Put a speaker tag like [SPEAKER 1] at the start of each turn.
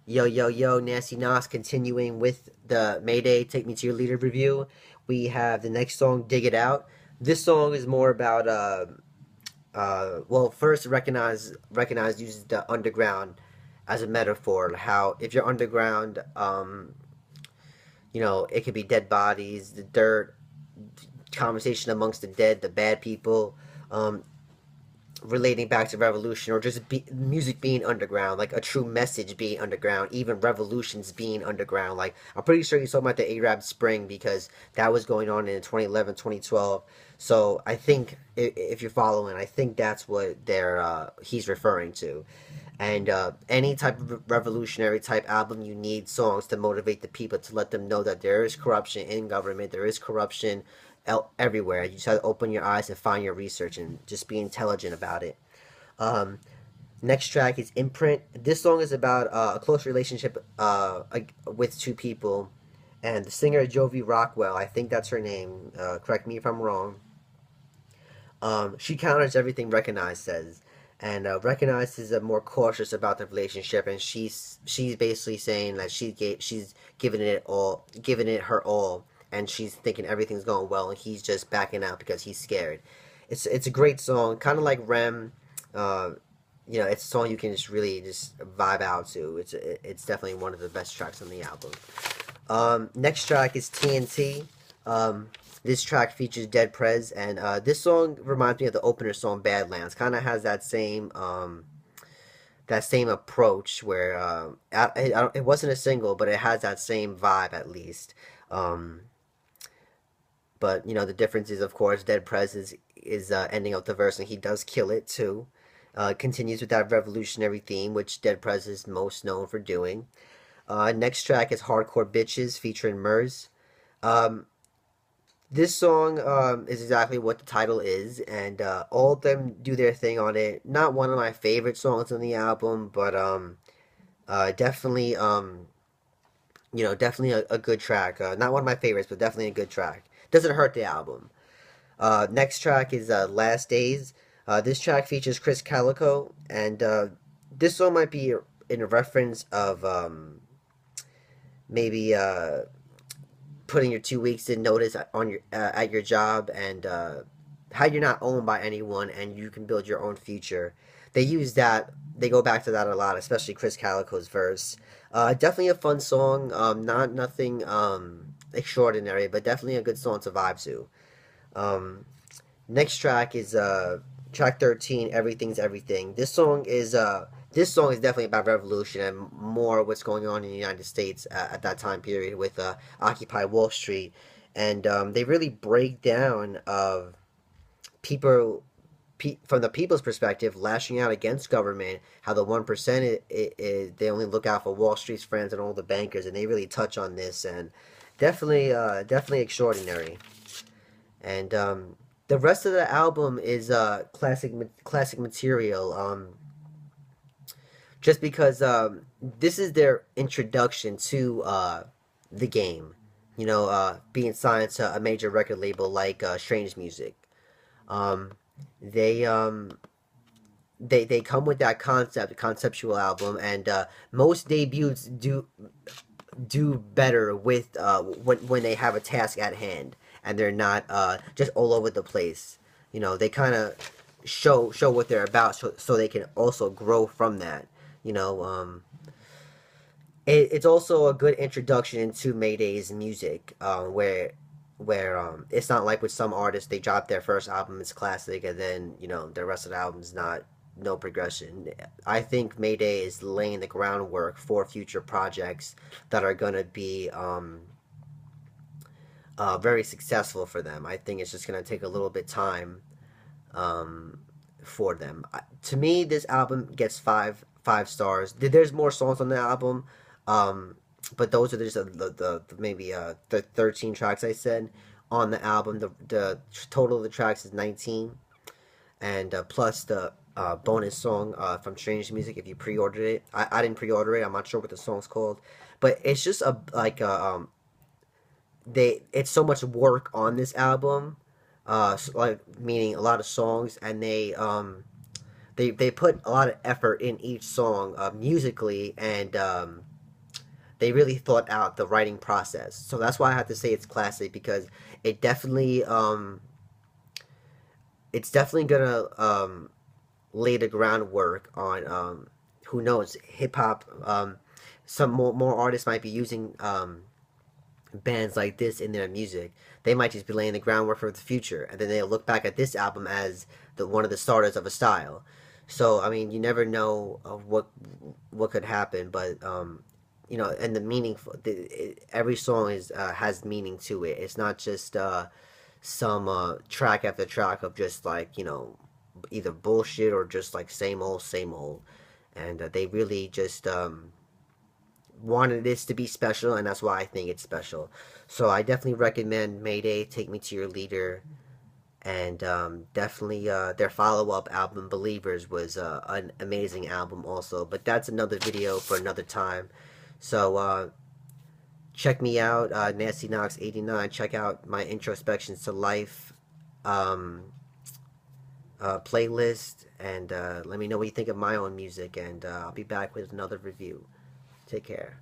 [SPEAKER 1] Yo, yo, yo, Nasty Nas continuing with the Mayday Take Me to Your Leader review. We have the next song, Dig It Out. This song is more about, well, first recognize uses the underground as a metaphor. How if you're underground, it could be dead bodies, the dirt, conversation amongst the dead, the bad people. Um, Relating back to revolution or just music being underground, like a true message being underground, even revolutions being underground. Like, I'm pretty sure you saw about the Arab Spring because that was going on in 2011, 2012. So I think if you're following, I think that's what he's referring to. And any type of revolutionary type album, you need songs to motivate the people, to let them know that there is corruption in government, there is corruption everywhere. You just have to open your eyes and find your research and just be intelligent about it. Um, Next track is Imprint. This song is about a close relationship with two people, and the singer Jovi Rockwell, I think that's her name. Correct me if I'm wrong. She counters everything Recognize says, and Recognize is more cautious about the relationship, and she's basically saying that she's giving it all, giving it her all, and she's thinking everything's going well, and he's just backing out because he's scared. It's a great song, kind of like Rem. Uh, it's a song you can just really just vibe out to. It's definitely one of the best tracks on the album. Next track is TNT. This track features Dead Prez, and this song reminds me of the opener song Badlands. Kind of has that same approach where it wasn't a single, but it has that same vibe at least. Um, but the difference is, of course, Dead Prez is ending out the verse, and he does kill it too. Continues with that revolutionary theme, which Dead Prez is most known for doing. Next track is Hardcore Bitches featuring Murs. Um, this song is exactly what the title is, and all of them do their thing on it. Not one of my favorite songs on the album, but definitely definitely a good track. Not one of my favorites, but definitely a good track. Doesn't hurt the album. Next track is Last Days. This track features Chris Calico, and this song might be in a reference of maybe putting your 2 weeks in notice on your at your job, and how you're not owned by anyone and you can build your own future. They use that. They go back to that a lot, especially Chris Calico's verse. Definitely a fun song. Not nothing extraordinary, but definitely a good song to vibe to. Um, Next track is track 13, Everything's Everything. This song is definitely about revolution and more what's going on in the United States at that time period with Occupy Wall Street, and they really break down of people from the people's perspective lashing out against government. How the 1% they only look out for Wall Street's friends and all the bankers, and they really touch on this, and definitely extraordinary. And the rest of the album is classic material. Just because this is their introduction to the game. Being signed to a major record label like Strange Music. Um, they they come with that conceptual album, and most debuts do better with when they have a task at hand and they're not just all over the place. They kind of show what they're about, so they can also grow from that. You know, it's also a good introduction into Mayday's music, where it's not like with some artists they drop their first album, it's classic, and then the rest of the album's not no progression. I think Mayday is laying the groundwork for future projects that are gonna be very successful for them. I think it's just gonna take a little bit time um, for them. To me, this album gets five stars. There's more songs on the album, um, but those are just the maybe the 13 tracks I said on the album. The total of the tracks is 19, and plus the bonus song from Strange Music if you pre-ordered it. I didn't pre-order it. I'm not sure what the song's called, but it's just a like a it's so much work on this album, like meaning a lot of songs, and they put a lot of effort in each song musically, and they really thought out the writing process. So that's why I have to say it's classic, because it definitely it's definitely gonna lay the groundwork on who knows, hip hop. Some more artists might be using bands like this in their music. They might just be laying the groundwork for the future, and then they'll look back at this album as the one of the starters of a style. So I mean, you never know of what could happen, but you know, and the meaningful. Every song is has meaning to it. It's not just some track after track of just like, you know, either bullshit or just like same old. And they really just wanted this to be special, and that's why I think it's special. So I definitely recommend Mayday, Take Me to Your Leader, and definitely their follow-up album Believers was an amazing album also. But that's another video for another time. So check me out, Nancy Knox 89. Check out my Introspections to Life um, playlist, and let me know what you think of my own music, and I'll be back with another review. Take care.